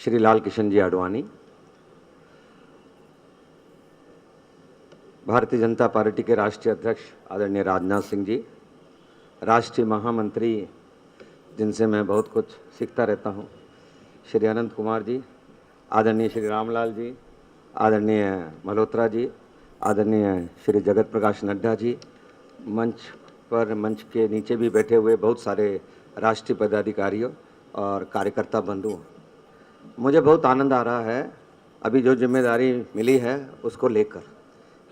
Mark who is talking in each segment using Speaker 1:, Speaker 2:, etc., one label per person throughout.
Speaker 1: Shri Lal Kishan ji Advani, Bharatiya Janata party के राष्ट्रीय अध्यक्ष आदरणीय राजनाथ सिंह जी, राष्ट्रीय महामंत्री जिनसे मैं बहुत कुछ सीखता रहता हूं, श्री अनंत कुमार जी, आदरणीय श्री रामलाल जी, आदरणीय मल्होत्रा जी, आदरणीय श्री जगत प्रकाश नड्डा जी, मंच के नीचे भी बैठे हुए बहुत सारे राष्ट्रीय पदाधिकारियों और कार्यकर्ता बंधु, मुझे बहुत आनंद आ रहा है अभी जो जिम्मेदारी मिली है उसको लेकर,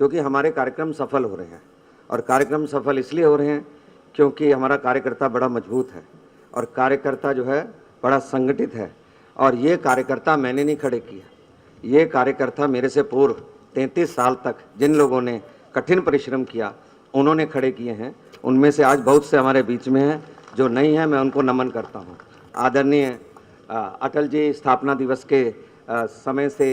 Speaker 1: क्योंकि हमारे कार्यक्रम सफल हो रहे हैं। और कार्यक्रम सफल इसलिए हो रहे हैं क्योंकि हमारा कार्यकर्ता बड़ा मजबूत है और कार्यकर्ता जो है बड़ा संगठित है। और ये कार्यकर्ता मैंने नहीं खड़े किए, ये कार्यकर्ता मेरे से पूर्व 33 साल तक जिन लोगों ने कठिन परिश्रम किया उन्होंने खड़े किए हैं। उनमें से आज बहुत से हमारे बीच में हैं, जो नहीं हैं मैं उनको नमन करता हूँ। आदरणीय अटल जी स्थापना दिवस के समय से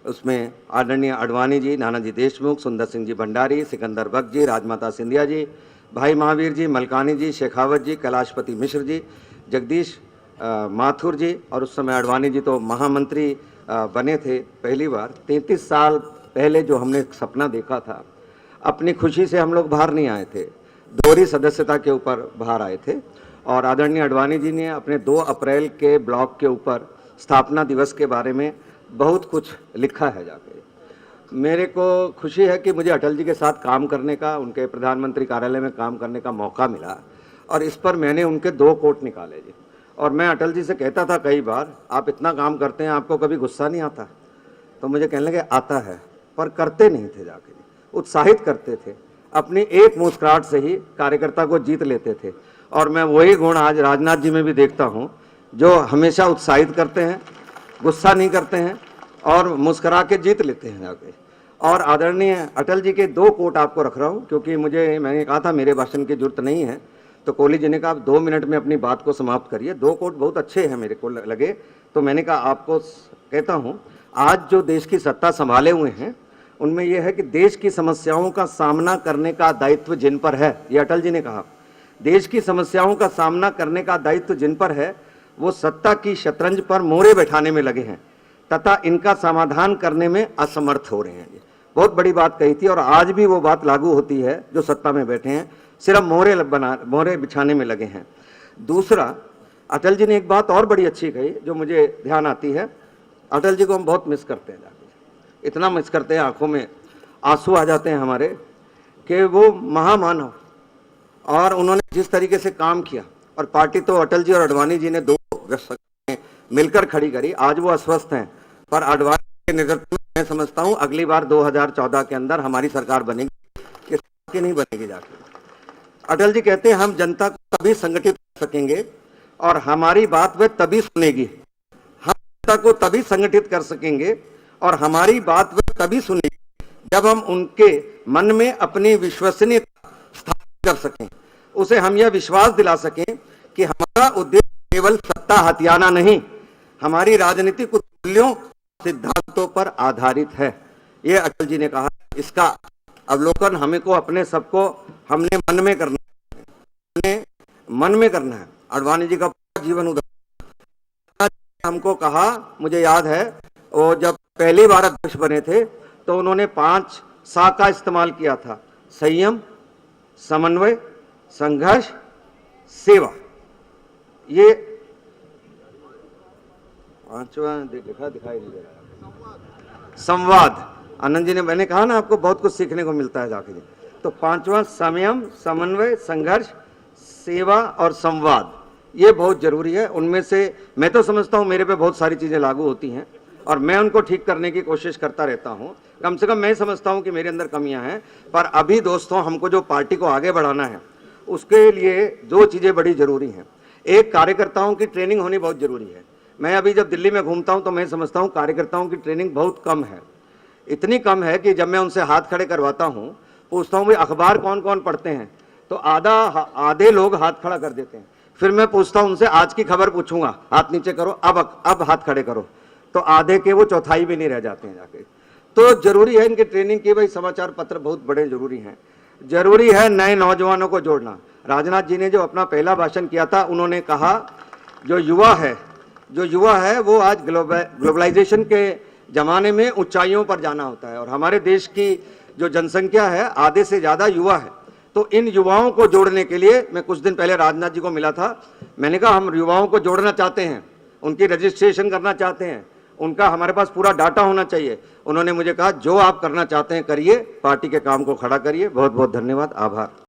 Speaker 1: उसमें आदरणीय आडवाणी जी, नानाजी देशमुख, सुंदर सिंह जी भंडारी, सिकंदर बख्श जी, राजमाता सिंधिया जी, भाई महावीर जी, मलकानी जी, शेखावत जी, कैलाशपति मिश्र जी, जगदीश माथुर जी, और उस समय आडवाणी जी तो महामंत्री बने थे पहली बार। 33 साल पहले जो हमने सपना देखा था, अपनी खुशी से हम लोग बाहर नहीं आए थे, दोहरी सदस्यता के ऊपर बाहर आए थे। और आदरणीय आडवाणी जी ने अपने 2 अप्रैल के ब्लॉग के ऊपर स्थापना दिवस के बारे में बहुत कुछ लिखा है जाके। मेरे को खुशी है कि मुझे अटल जी के साथ काम करने का, उनके प्रधानमंत्री कार्यालय में काम करने का मौका मिला, और इस पर मैंने उनके 2 कोट निकाले जी। और मैं अटल जी से कहता था कई बार, आप इतना काम करते हैं, आपको कभी गुस्सा नहीं आता? तो मुझे कहने लगे आता है, पर करते नहीं थे जाके, उत्साहित करते थे, अपनी एक मुस्कुराहट से ही कार्यकर्ता को जीत लेते थे। और मैं वही गुण आज राजनाथ जी में भी देखता हूँ, जो हमेशा उत्साहित करते हैं, गुस्सा नहीं करते हैं और मुस्कुरा के जीत लेते हैं जाके। और आदरणीय अटल जी के 2 कोट आपको रख रहा हूँ, क्योंकि मैंने कहा था मेरे भाषण की जरूरत नहीं है, तो कोहली जी ने कहा आप 2 मिनट में अपनी बात को समाप्त करिए। 2 कोट बहुत अच्छे हैं मेरे को लगे, तो मैंने कहा आपको कहता हूँ। आज जो देश की सत्ता संभाले हुए हैं उनमें यह है कि देश की समस्याओं का सामना करने का दायित्व जिन पर है, ये अटल जी ने कहा, देश की समस्याओं का सामना करने का दायित्व जिन पर है वो सत्ता की शतरंज पर मोहरे बैठाने में लगे हैं तथा इनका समाधान करने में असमर्थ हो रहे हैं। बहुत बड़ी बात कही थी और आज भी वो बात लागू होती है, जो सत्ता में बैठे हैं सिर्फ मोहरे बिछाने में लगे हैं। दूसरा, अटल जी ने एक बात और बड़ी अच्छी कही जो मुझे ध्यान आती है। अटल जी को हम बहुत मिस करते हैं जाके, इतना मिस करते हैं, आंखों में आंसू आ जाते हैं हमारे, कि वो महामानव, और उन्होंने जिस तरीके से काम किया, और पार्टी तो अटल जी और आडवाणी जी ने 2 मिलकर खड़ी करी। आज वो अस्वस्थ हैं, पर आडवाणी के नेतृत्व में मैं समझता हूं अगली बार 2014 के अंदर हमारी सरकार बनेगी, कि नहीं बनेगी जाके। अटल जी कहते हैं हम जनता को तभी संगठित कर सकेंगे और हमारी बात वे तभी सुनेगी, हम जनता को तभी संगठित कर सकेंगे और हमारी बात वे तभी सुनेगी जब हम उनके मन में अपनी विश्वसनीयता स्थापित कर सकें, उसे हम यह विश्वास दिला सकें कि हमारा उद्देश्य केवल सत्ता हथियाना नहीं, हमारी राजनीतिक मूल्यों सिद्धांतों पर आधारित है। ये अटल जी ने कहा। इसका अवलोकन हमें को अपने सबको हमने मन में करना है। आडवाणी जी का पूरा जीवन उदाहरण हमको कहा, मुझे याद है वो जब पहली बार अध्यक्ष बने थे तो उन्होंने 5 सा का इस्तेमाल किया था, संयम, समन्वय, संघर्ष, सेवा। ये 5वां दिखाई नहीं दे रहा, संवाद। आनंद जी ने, मैंने कहा ना आपको बहुत कुछ सीखने को मिलता है जाके। तो 5वां संयम, समन्वय, संघर्ष, सेवा और संवाद, ये बहुत जरूरी है। उनमें से मैं तो समझता हूं मेरे पे बहुत सारी चीजें लागू होती हैं और मैं उनको ठीक करने की कोशिश करता रहता हूं। कम से कम मैं समझता हूं कि मेरे अंदर कमियां हैं, पर अभी दोस्तों हमको जो पार्टी को आगे बढ़ाना है उसके लिए 2 चीजें बड़ी जरूरी हैं। एक, कार्यकर्ताओं की ट्रेनिंग होनी बहुत जरूरी है। मैं अभी जब दिल्ली में घूमता हूं तो मैं समझता हूं कार्यकर्ताओं की ट्रेनिंग बहुत कम है, इतनी कम है कि जब मैं उनसे हाथ खड़े करवाता हूं, पूछता हूं भाई अखबार कौन कौन पढ़ते हैं, तो आधे लोग हाथ खड़ा कर देते हैं। फिर मैं पूछता हूं उनसे आज की खबर पूछूंगा, हाथ नीचे करो, अब हाथ खड़े करो, तो आधे के वो चौथाई भी नहीं रह जाते हैं जाके। तो जरूरी है इनकी ट्रेनिंग की। भाई समाचार पत्र बहुत बड़े जरूरी हैं। जरूरी है नए नौजवानों को जोड़ना। राजनाथ जी ने जो अपना पहला भाषण किया था, उन्होंने कहा जो युवा है, जो युवा है वो आज ग्लोबलाइजेशन के ज़माने में ऊंचाइयों पर जाना होता है और हमारे देश की जो जनसंख्या है आधे से ज़्यादा युवा है। तो इन युवाओं को जोड़ने के लिए मैं कुछ दिन पहले राजनाथ जी को मिला था। मैंने कहा हम युवाओं को जोड़ना चाहते हैं, उनकी रजिस्ट्रेशन करना चाहते हैं, उनका हमारे पास पूरा डाटा होना चाहिए। उन्होंने मुझे कहा जो आप करना चाहते हैं करिए, पार्टी के काम को खड़ा करिए। बहुत बहुत धन्यवाद, आभार।